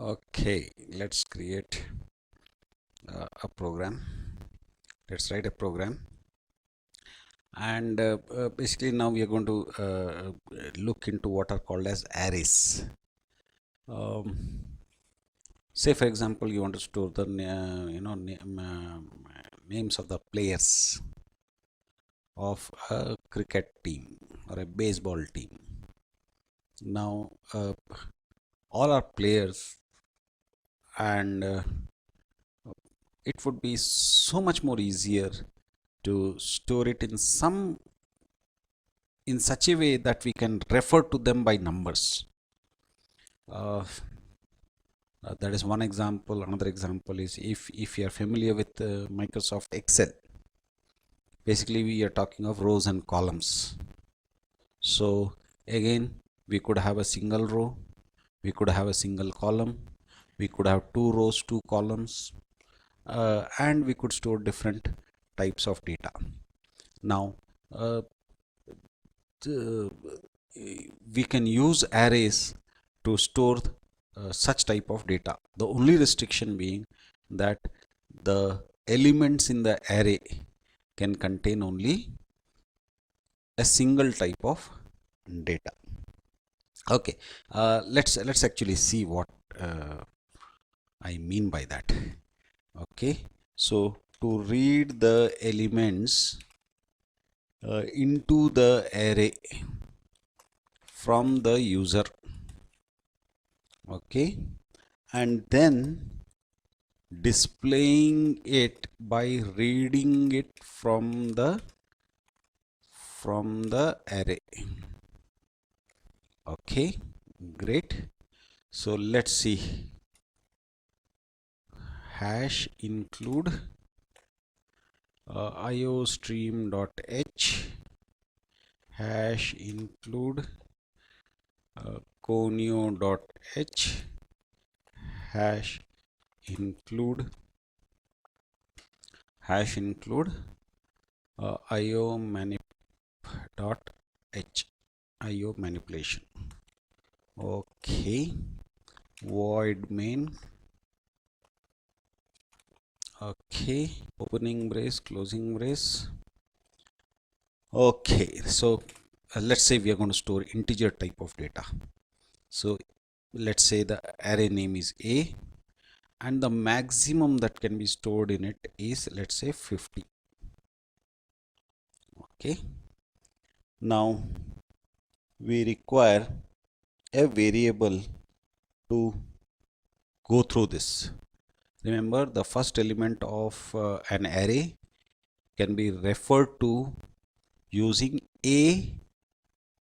Okay, let's create a program. Let's write a program, and basically now we are going to look into what are called as arrays. um, Say for example you want to store the names of the players of a cricket team or a baseball team. Now all are players, and it would be so much more easier to store it in such a way that we can refer to them by numbers. uh, that is one example. Another example is if you are familiar with Microsoft Excel. Basically we are talking of rows and columns. So again, we could have a single row, we could have a single column, we could have two rows, two columns, and we could store different types of data. Now uh, we can use arrays to store such type of data. The only restriction being that the elements in the array can contain only a single type of data. Okay, let's actually see what I mean by that. Okay, so to read the elements into the array from the user, okay, and then displaying it by reading it from the array. Okay, great. So let's see. Hash include iostream.h, hash include conio.h, hash include io manip.h, io manipulation. Okay, void main. Okay, opening brace, closing brace. Okay, so let's say we are going to store integer type of data. So let's say the array name is A, and the maximum that can be stored in it is, let's say, 50. Okay, now we require a variable to go through this. Remember, the first element of an array can be referred to using a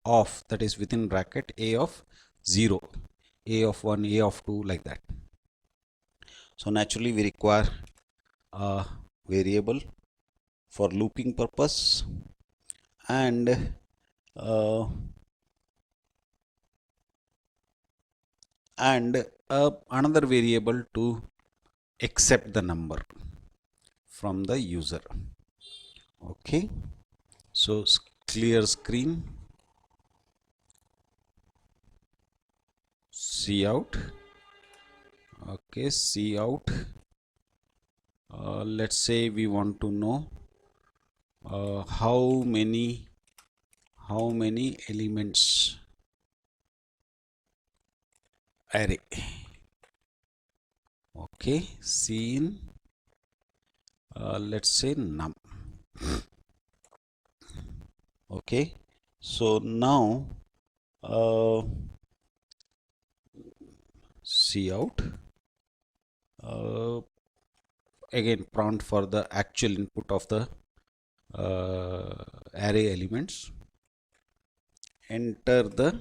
of, that is within bracket, a of 0, a of 1, a of 2, like that. So naturally we require a variable for looping purpose, and another variable to accept the number from the user. Okay, so clear screen, cout. Okay, cout. Let's say we want to know how many elements array. Okay, scene, let's say num. Okay, so now cout, again prompt for the actual input of the array elements, enter the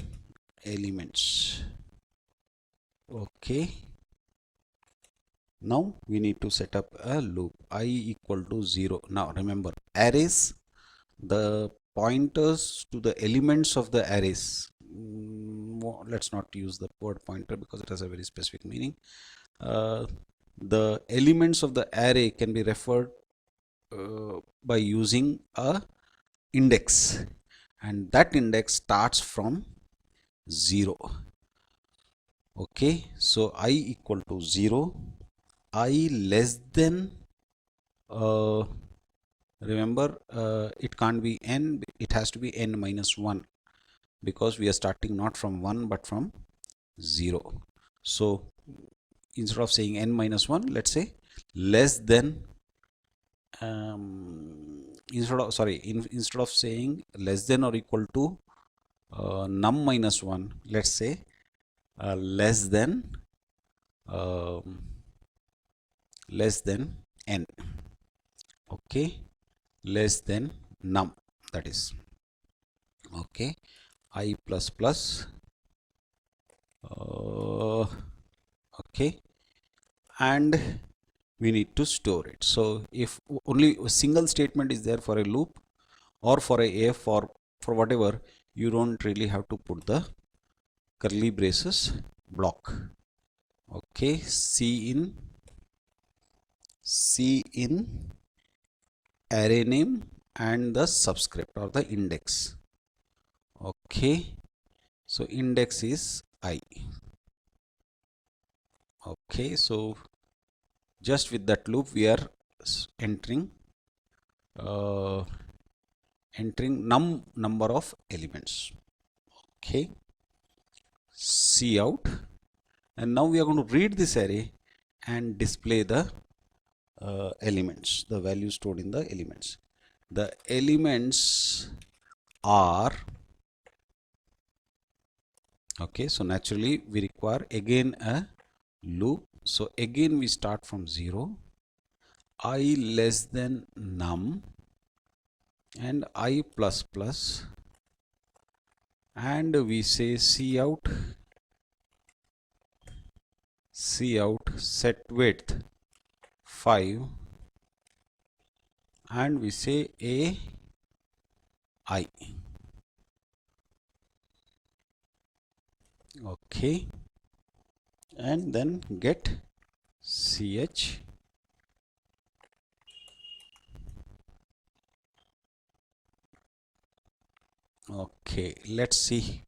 elements. Okay, now we need to set up a loop I equal to 0. Now remember, arrays, the pointers to the elements of the arrays, let's not use the word pointer because it has a very specific meaning. The elements of the array can be referred by using a index, and that index starts from 0. Okay, so I equal to 0, I less than remember it can't be n, it has to be n minus 1, because we are starting not from 1 but from 0. So instead of saying n minus 1, let's say less than instead of saying less than or equal to num minus 1, let's say less than um, n. Okay, less than num, that is okay. I plus plus okay, and we need to store it. So if only a single statement is there for a loop or for a if or for whatever, you don't really have to put the curly braces block. Okay, C in array name and the subscript or the index. Okay, so index is I. Okay, so just with that loop we are entering uh, number of elements. Okay, cout, and now we are going to read this array and display the elements, the values stored in the elements. The elements are okay, so naturally we require again a loop. So again we start from 0, I less than num and I plus plus, and we say cout set width 5, and we say a I. Okay, and then get ch okay. Let's see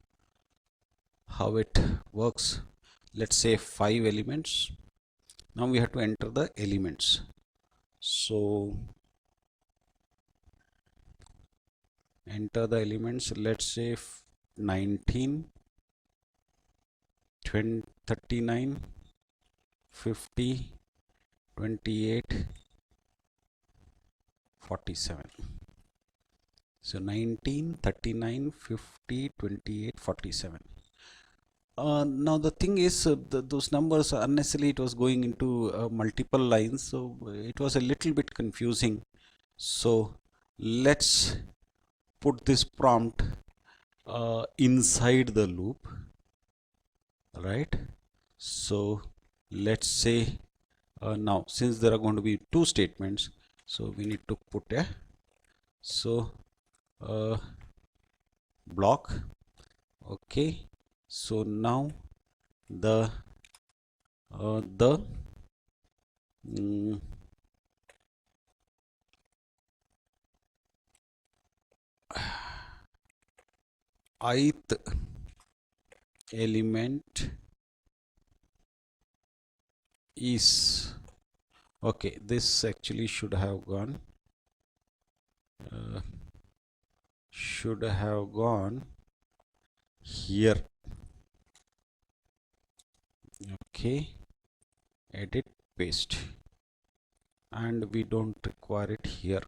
how it works. Let's say 5 elements. Now we have to enter the elements. So enter the elements. Let's say 19, 20, 39, 50, 28, 47. So 19, 39, 50, 28, 47. Now the thing is, those numbers unnecessarily it was going into multiple lines, so it was a little bit confusing. So let's put this prompt inside the loop, right? So let's say now since there are going to be 2 statements, so we need to put a block. Okay, so now the ith element is okay. This actually should have gone here. Okay, edit, paste, and we don't require it here.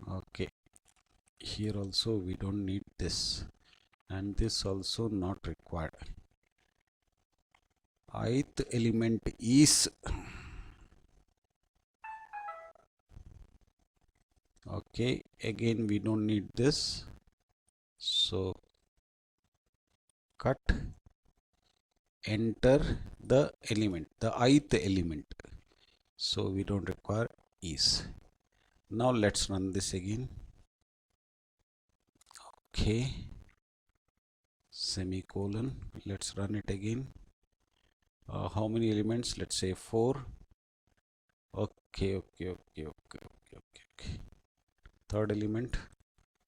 Okay, here also we don't need this, and this also not required. Ith element is okay, again we don't need this, so cut, enter the element, the ith element, so we don't require is. Now let's run this again. Okay, semicolon, let's run it again. How many elements? Let's say 4. Okay, Okay. Third element.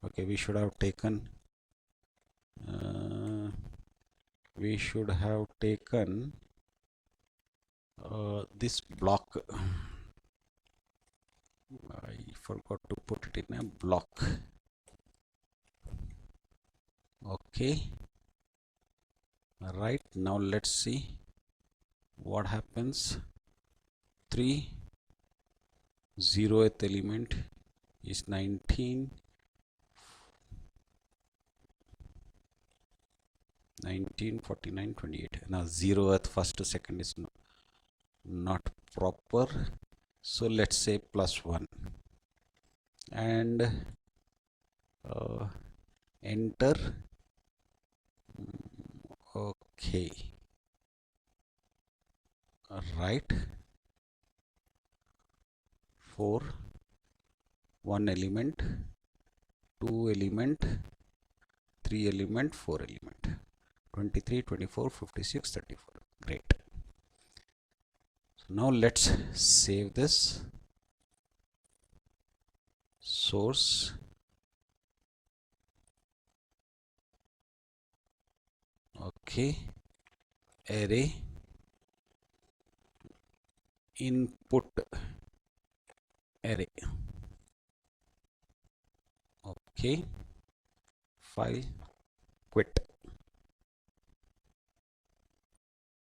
Okay, we should have taken this block. I forgot to put it in a block. Okay, right, now let's see what happens. 3 0th element is 19, 49, 28. Now 0th first to second is not proper, so let's say +1 and enter. Okay, right, 4 1 element, 2 element, 3 element, 4 element, 23, 24, 56, 34. Great. So now let's save this. Source, okay, array, input array. Okay, file, quit.